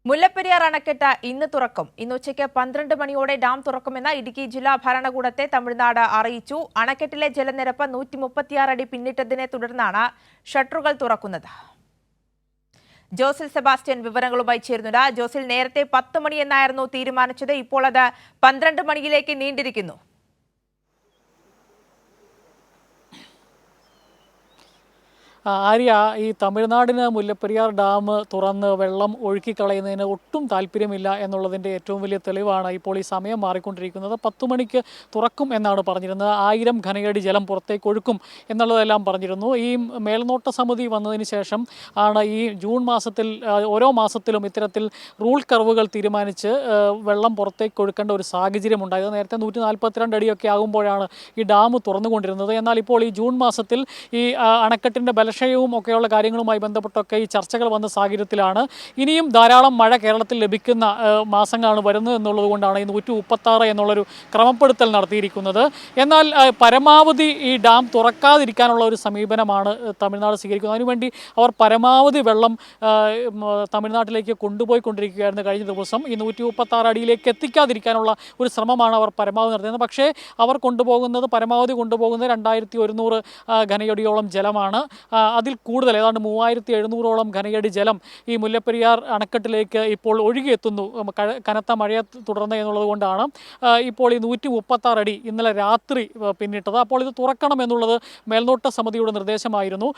മുല്ലപ്പെരിയാർ അണക്കെട്ട് ഇന്ന് തുറക്കും. ഇന്ന് ഉച്ചയ്ക്ക് 12 മണിയോടെ ഡാം തുറക്കുമെന്ന് ഇടുക്കി ജില്ലാ ഭരണകൂടത്തെ തമിഴ്നാട് അറിയിച്ചു. അണക്കെട്ടിലെ ജലനിരപ്പ് 136 അടി പിന്നിട്ടതിനെ തുടർന്നാണ് ഷട്ടറുകൾ തുറക്കുന്നത്. ജോസിൽ സെബാസ്റ്റ്യൻ വിവരങ്ങളുമായി ചേരുന്നുണ്ട്. ജോസിൽ, നേരത്തെ 10 മണി എന്നായിരുന്നു തീരുമാനിച്ചത്, ഇപ്പോൾ അത് 12 മണിയിലേക്ക് നീണ്ടിരിക്കുന്നു. ആര്യ, ഈ തമിഴ്നാടിന് മുല്ലപ്പെരിയാർ ഡാം തുറന്ന് വെള്ളം ഒഴുക്കിക്കളയുന്നതിന് ഒട്ടും താല്പര്യമില്ല എന്നുള്ളതിൻ്റെ ഏറ്റവും വലിയ തെളിവാണ് ഇപ്പോൾ ഈ സമയം മാറിക്കൊണ്ടിരിക്കുന്നത്. 10 മണിക്ക് തുറക്കും എന്നാണ് പറഞ്ഞിരുന്നത്. 1000 ഘനയടി ജലം പുറത്തേക്ക് ഒഴുക്കും എന്നുള്ളതെല്ലാം പറഞ്ഞിരുന്നു. ഈ മേൽനോട്ട സമിതി വന്നതിന് ശേഷം ആണ് ഈ ജൂൺ മാസത്തിൽ ഓരോ മാസത്തിലും ഇത്തരത്തിൽ റൂൾ കർവുകൾ തീരുമാനിച്ച് വെള്ളം പുറത്തേക്ക് ഒഴുക്കേണ്ട ഒരു സാഹചര്യം ഉണ്ടായത്. നേരത്തെ 142 അടിയൊക്കെ ആകുമ്പോഴാണ് ഈ ഡാം തുറന്നുകൊണ്ടിരുന്നത്. എന്നാൽ ഇപ്പോൾ ഈ ജൂൺ മാസത്തിൽ ഈ അണക്കെട്ടിൻ്റെ ബലക്ഷയവും ഒക്കെയുള്ള കാര്യങ്ങളുമായി ബന്ധപ്പെട്ടൊക്കെ ഈ ചർച്ചകൾ വന്ന സാഹചര്യത്തിലാണ് ഇനിയും ധാരാളം മഴ കേരളത്തിൽ ലഭിക്കുന്ന മാസങ്ങളാണ് വരുന്നത് എന്നുള്ളത് കൊണ്ടാണ് ഈ 136 എന്നുള്ളൊരു ക്രമപ്പെടുത്തൽ നടത്തിയിരിക്കുന്നത്. എന്നാൽ പരമാവധി ഈ ഡാം തുറക്കാതിരിക്കാനുള്ള ഒരു സമീപനമാണ് തമിഴ്നാട് സ്വീകരിക്കുന്നത്. അതിനുവേണ്ടി അവർ പരമാവധി വെള്ളം തമിഴ്നാട്ടിലേക്ക് കൊണ്ടുപോയിക്കൊണ്ടിരിക്കുകയായിരുന്നു. കഴിഞ്ഞ ദിവസം ഈ 136 അടിയിലേക്ക് എത്തിക്കാതിരിക്കാനുള്ള ഒരു ശ്രമമാണ് അവർ പരമാവധി നടത്തുന്നത്. പക്ഷേ അവർ പരമാവധി കൊണ്ടുപോകുന്നത് 2100 ഘനയടിയോളം ജലമാണ്. അതിൽ കൂടുതൽ ഏതാണ്ട് 3700ഓളം ഘനയടി ജലം ഈ മുല്ലപ്പെരിയാർ അണക്കെട്ടിലേക്ക് ഇപ്പോൾ ഒഴുകിയെത്തുന്നു കനത്ത മഴയെ തുടർന്ന് എന്നുള്ളത് കൊണ്ടാണ് ഇപ്പോൾ ഈ 136 അടി ഇന്നലെ രാത്രി പിന്നിട്ടത്. അപ്പോൾ ഇത് തുറക്കണം എന്നുള്ളത് മേൽനോട്ട സമിതിയുടെ നിർദ്ദേശമായിരുന്നു.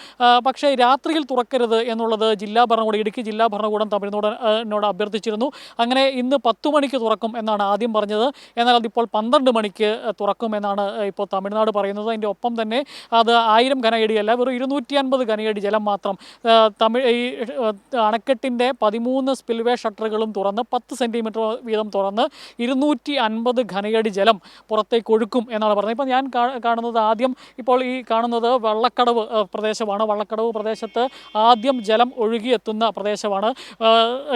പക്ഷേ രാത്രിയിൽ തുറക്കരുത് എന്നുള്ളത് ഇടുക്കി ജില്ലാ ഭരണകൂടം തമിഴ്നാടിനോട് അഭ്യർത്ഥിച്ചിരുന്നു. അങ്ങനെ ഇന്ന് 10 മണിക്ക് തുറക്കും എന്നാണ് ആദ്യം പറഞ്ഞത്. എന്നാൽ അതിപ്പോൾ 12 മണിക്ക് തുറക്കും എന്നാണ് ഇപ്പോൾ തമിഴ്നാട് പറയുന്നത്. അതിൻ്റെ ഒപ്പം തന്നെ അത് 1000 ഘനയടിയല്ല, വെറും 250 ഘനയടി ജലം മാത്രം ഈ അണക്കെട്ടിൻ്റെ 13 സ്പിൽവേ ഷട്ടറുകളും തുറന്ന് 10 സെൻറ്റിമീറ്റർ വീതം തുറന്ന് 250 ഘനയടി ജലം പുറത്തേക്ക് ഒഴുക്കും എന്നാണ് പറഞ്ഞത്. ഇപ്പോൾ ഞാൻ കാണുന്നത് ഇപ്പോൾ ഈ കാണുന്നത് വള്ളക്കടവ് പ്രദേശമാണ്. വള്ളക്കടവ് പ്രദേശത്ത് ആദ്യം ജലം ഒഴുകിയെത്തുന്ന പ്രദേശമാണ്.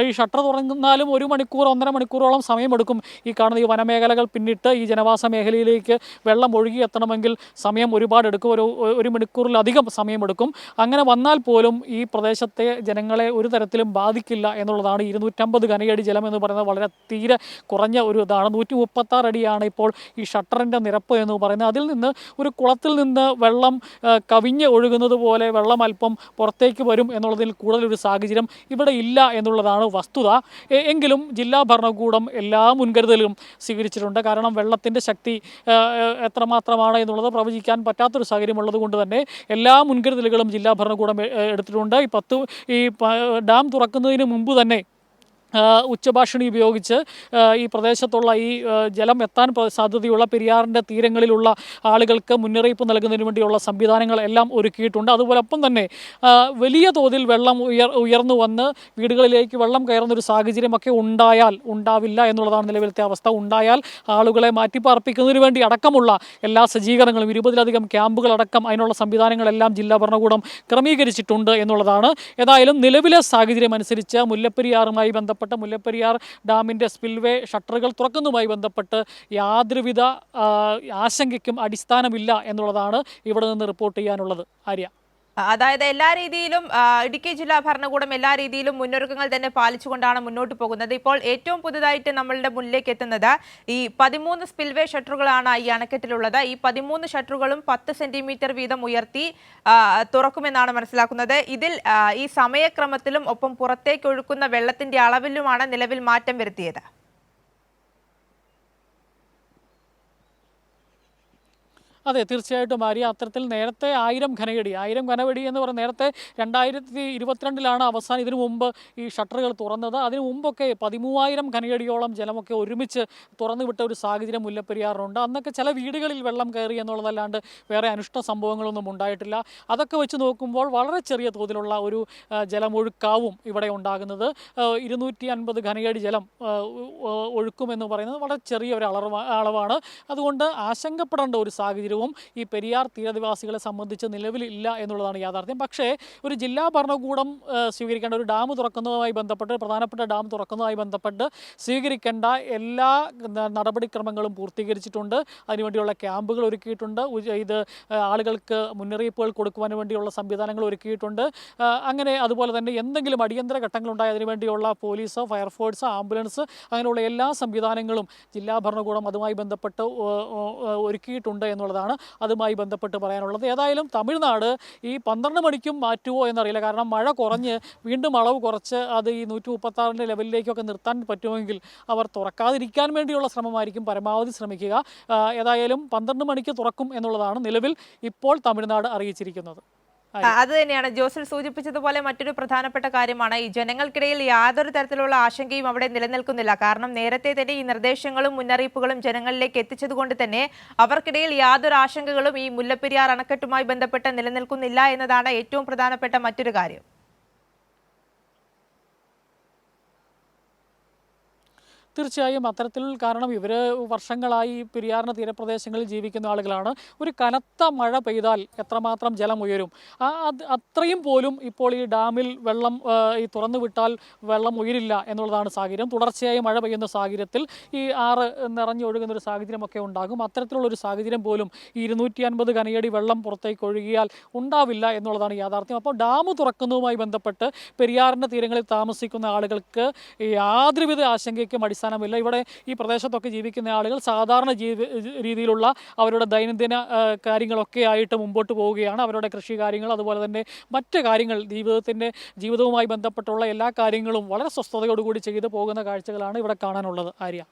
ഈ ഷട്ടർ തുറന്നാലും 1 മണിക്കൂർ 1.5 മണിക്കൂറോളം സമയമെടുക്കും. ഈ കാണുന്ന ഈ വനമേഖലകൾ പിന്നിട്ട് ഈ ജനവാസ മേഖലയിലേക്ക് വെള്ളം ഒഴുകിയെത്തണമെങ്കിൽ സമയം ഒരുപാട് എടുക്കും. ഒരു മണിക്കൂറിലധികം സമയമെടുക്കും. അങ്ങനെ വന്നാൽ പോലും ഈ പ്രദേശത്തെ ജനങ്ങളെ ഒരു തരത്തിലും ബാധിക്കില്ല എന്നുള്ളതാണ്. 250 ഘനയടി ജലം എന്ന് പറയുന്നത് വളരെ തീരെ കുറഞ്ഞ ഒരു ഇതാണ്. 136 അടിയാണ് ഇപ്പോൾ ഈ ഷട്ടറിൻ്റെ നിരപ്പ് എന്ന് പറയുന്നത്. അതിൽ നിന്ന് ഒരു കുളത്തിൽ നിന്ന് വെള്ളം കവിഞ്ഞ് ഒഴുകുന്നത് പോലെ വെള്ളം അല്പം പുറത്തേക്ക് വരും എന്നുള്ളതിൽ കൂടുതലൊരു സാഹചര്യം ഇവിടെ ഇല്ല എന്നുള്ളതാണ് വസ്തുത. എങ്കിലും ജില്ലാ ഭരണകൂടം എല്ലാ മുൻകരുതലും സ്വീകരിച്ചിട്ടുണ്ട്. കാരണം വെള്ളത്തിൻ്റെ ശക്തി എത്രമാത്രമാണ് എന്നുള്ളത് പ്രവചിക്കാൻ പറ്റാത്തൊരു സാഹചര്യം ഉള്ളത് കൊണ്ട് തന്നെ എല്ലാ മുൻകരുതലുകളും ജില്ലാ ഭരണകൂടം എടുത്തിട്ടുണ്ട്. ഈ ഡാം തുറക്കുന്നതിന് മുമ്പ് തന്നെ ഉച്ചഭാഷിണി ഉപയോഗിച്ച് ഈ പ്രദേശത്തുള്ള ഈ ജലം എത്താൻ സാധ്യതയുള്ള പെരിയാറിൻ്റെ തീരങ്ങളിലുള്ള ആളുകൾക്ക് മുന്നറിയിപ്പ് നൽകുന്നതിന് വേണ്ടിയുള്ള സംവിധാനങ്ങൾ എല്ലാം ഒരുക്കിയിട്ടുണ്ട്. അതുപോലൊപ്പം തന്നെ വലിയ തോതിൽ വെള്ളം ഉയർന്നു വന്ന് വീടുകളിലേക്ക് വെള്ളം കയറുന്നൊരു സാഹചര്യമൊക്കെ ഉണ്ടാവില്ല എന്നുള്ളതാണ് നിലവിലത്തെ അവസ്ഥ. ഉണ്ടായാൽ ആളുകളെ മാറ്റിപ്പാർപ്പിക്കുന്നതിന് വേണ്ടി അടക്കമുള്ള എല്ലാ സജ്ജീകരണങ്ങളും 20ലധികം ക്യാമ്പുകളടക്കം അതിനുള്ള സംവിധാനങ്ങളെല്ലാം ജില്ലാ ഭരണകൂടം ക്രമീകരിച്ചിട്ടുണ്ട് എന്നുള്ളതാണ്. ഏതായാലും നിലവിലെ സാഹചര്യം അനുസരിച്ച് മുല്ലപ്പെരിയാർ ഡാമിൻ്റെ സ്പിൽവേ ഷട്ടറുകൾ തുറക്കുന്നതുമായി ബന്ധപ്പെട്ട് യാതൊരുവിധ ആശങ്കയ്ക്കും അടിസ്ഥാനമില്ല എന്നുള്ളതാണ് ഇവിടെ നിന്ന് റിപ്പോർട്ട് ചെയ്യാനുള്ളത്. ആര്യ, അതായത് എല്ലാ രീതിയിലും ഇടുക്കി ജില്ലാ ഭരണകൂടം എല്ലാ രീതിയിലും മുന്നൊരുക്കങ്ങൾ തന്നെ പാലിച്ചുകൊണ്ടാണ് മുന്നോട്ട് പോകുന്നത്. ഇപ്പോൾ ഏറ്റവും പുതുതായിട്ട് നമ്മളുടെ മുന്നിലേക്ക് എത്തുന്നത് ഈ 13 സ്പിൽവേ ഷട്ടറുകളാണ് ഈ അണക്കെട്ടിലുള്ളത്. ഈ 13 ഷട്ടറുകളും 10 സെന്റിമീറ്റർ വീതം ഉയർത്തി തുറക്കുമെന്നാണ് മനസ്സിലാക്കുന്നത്. ഇതിൽ ഈ സമയക്രമത്തിലും ഒപ്പം പുറത്തേക്ക് ഒഴുക്കുന്ന വെള്ളത്തിന്റെ അളവിലുമാണ് നിലവിൽ മാറ്റം വരുത്തിയത്. അതെ, തീർച്ചയായിട്ടും ആര്യ. അത്തരത്തിൽ നേരത്തെ 1000 ഘനയടി എന്ന് പറഞ്ഞാൽ നേരത്തെ 2022 അവസാനം ഇതിനു മുമ്പ് ഈ ഷട്ടറുകൾ തുറന്നത്. അതിനു മുമ്പൊക്കെ 13000 ഘനയടിയോളം ജലമൊക്കെ ഒരുമിച്ച് തുറന്നു വിട്ട ഒരു സാഹചര്യം മുല്ലപ്പെരിയാറിനുണ്ട്. അന്നൊക്കെ ചില വീടുകളിൽ വെള്ളം കയറി എന്നുള്ളതല്ലാണ്ട് വേറെ അനിഷ്ട സംഭവങ്ങളൊന്നും ഉണ്ടായിട്ടില്ല. അതൊക്കെ വെച്ച് നോക്കുമ്പോൾ വളരെ ചെറിയ തോതിലുള്ള ഒരു ജലമൊഴുക്കാവും ഇവിടെ ഉണ്ടാകുന്നത്. 250 ഘനയടി ജലം ഒഴുക്കുമെന്ന് പറയുന്നത് വളരെ ചെറിയ ഒരു അളവാണ്. അതുകൊണ്ട് ആശങ്കപ്പെടേണ്ട ഒരു സാഹചര്യം സാഹചര്യവും ഈ പെരിയാർ തീരനിവാസികളെ സംബന്ധിച്ച് നിലവിലില്ല എന്നുള്ളതാണ് യാഥാർത്ഥ്യം. പക്ഷേ ഒരു ജില്ലാ ഭരണകൂടം സ്വീകരിക്കേണ്ട ഒരു ഡാം തുറക്കുന്നതുമായി ബന്ധപ്പെട്ട്, പ്രധാനപ്പെട്ട ഡാം തുറക്കുന്നതുമായി ബന്ധപ്പെട്ട് സ്വീകരിക്കേണ്ട എല്ലാ നടപടിക്രമങ്ങളും പൂർത്തീകരിച്ചിട്ടുണ്ട്. അതിനുവേണ്ടിയുള്ള ക്യാമ്പുകൾ ഒരുക്കിയിട്ടുണ്ട്. ഇത് ആളുകൾക്ക് മുന്നറിയിപ്പുകൾ കൊടുക്കുവാൻ വേണ്ടിയുള്ള സംവിധാനങ്ങൾ ഒരുക്കിയിട്ടുണ്ട്. അങ്ങനെ അതുപോലെ തന്നെ എന്തെങ്കിലും അടിയന്തര ഘട്ടങ്ങളുണ്ടായ അതിനുവേണ്ടിയുള്ള പോലീസ്, ഫയർഫോഴ്സ്, ആംബുലൻസ് അങ്ങനെയുള്ള എല്ലാ സംവിധാനങ്ങളും ജില്ലാ ഭരണകൂടം അതുമായി ബന്ധപ്പെട്ട് ഒരുക്കിയിട്ടുണ്ട് എന്നുള്ളതാണ് അതുമായി ബന്ധപ്പെട്ട് പറയാനുള്ളത്. ഏതായാലും തമിഴ്നാട് ഈ 12 മണിക്കും മാറ്റുമോ എന്നറിയില്ല. കാരണം മഴ കുറഞ്ഞ് വീണ്ടും അളവ് കുറച്ച് അത് ഈ 136 ലെവലിലേക്കൊക്കെ നിർത്താൻ പറ്റുമെങ്കിൽ അവർ തുറക്കാതിരിക്കാൻ വേണ്ടിയുള്ള ശ്രമമായിരിക്കും പരമാവധി ശ്രമിക്കുക. ഏതായാലും 12 മണിക്ക് തുറക്കും എന്നുള്ളതാണ് നിലവിൽ ഇപ്പോൾ തമിഴ്നാട് അറിയിച്ചിരിക്കുന്നത്. അത് തന്നെയാണ് ജോസൽ സൂചിപ്പിച്ചതുപോലെ മറ്റൊരു പ്രധാനപ്പെട്ട കാര്യമാണ് ഈ ജനങ്ങൾക്കിടയിൽ യാതൊരു തരത്തിലുള്ള ആശങ്കയും അവിടെ നിലനിൽക്കുന്നില്ല. കാരണം നേരത്തെ തന്നെ ഈ നിർദ്ദേശങ്ങളും മുന്നറിയിപ്പുകളും ജനങ്ങളിലേക്ക് എത്തിച്ചതുകൊണ്ട് തന്നെ അവർക്കിടയിൽ യാതൊരു ആശങ്കകളും ഈ മുല്ലപ്പെരിയാർ അണക്കെട്ടുമായി ബന്ധപ്പെട്ട് നിലനിൽക്കുന്നില്ല എന്നതാണ് ഏറ്റവും പ്രധാനപ്പെട്ട മറ്റൊരു കാര്യം. തീർച്ചയായും അത്തരത്തിൽ, കാരണം ഇവർ വർഷങ്ങളായി പെരിയാറിന് തീരപ്രദേശങ്ങളിൽ ജീവിക്കുന്ന ആളുകളാണ്. ഒരു കനത്ത മഴ പെയ്താൽ എത്രമാത്രം ജലം ഉയരും, അത്രയും പോലും ഇപ്പോൾ ഈ ഡാമിൽ വെള്ളം ഈ തുറന്നു വിട്ടാൽ വെള്ളം ഉയരില്ല എന്നുള്ളതാണ് സാഹചര്യം. തുടർച്ചയായി മഴ പെയ്യുന്ന സാഹചര്യത്തിൽ ഈ ആറ് നിറഞ്ഞൊഴുകുന്നൊരു സാഹചര്യമൊക്കെ ഉണ്ടാകും. അത്തരത്തിലുള്ളൊരു സാഹചര്യം പോലും ഈ 250 ഘനയടി വെള്ളം പുറത്തേക്ക് ഒഴുകിയാൽ ഉണ്ടാവില്ല എന്നുള്ളതാണ് യാഥാർത്ഥ്യം. അപ്പോൾ ഡാം തുറക്കുന്നതുമായി ബന്ധപ്പെട്ട് പെരിയാറിൻ്റെ തീരങ്ങളിൽ താമസിക്കുന്ന ആളുകൾക്ക് യാതൊരുവിധ ആശങ്കയ്ക്കും അടിസ്ഥാനമില്ല. ഇവിടെ ഈ പ്രദേശത്തൊക്കെ ജീവിക്കുന്ന ആളുകൾ സാധാരണ രീതിയിലുള്ള അവരുടെ ദൈനംദിന കാര്യങ്ങളൊക്കെ ആയിട്ട് മുമ്പോട്ട് പോവുകയാണ്. അവരുടെ കൃഷി കാര്യങ്ങൾ, അതുപോലെ തന്നെ മറ്റ് കാര്യങ്ങൾ, ജീവിതവുമായി ബന്ധപ്പെട്ടുള്ള എല്ലാ കാര്യങ്ങളും വളരെ സ്വസ്ഥതയോടുകൂടി ചെയ്തു പോകുന്ന കാഴ്ചകളാണ് ഇവിടെ കാണാനുള്ളത്. ആര്യ.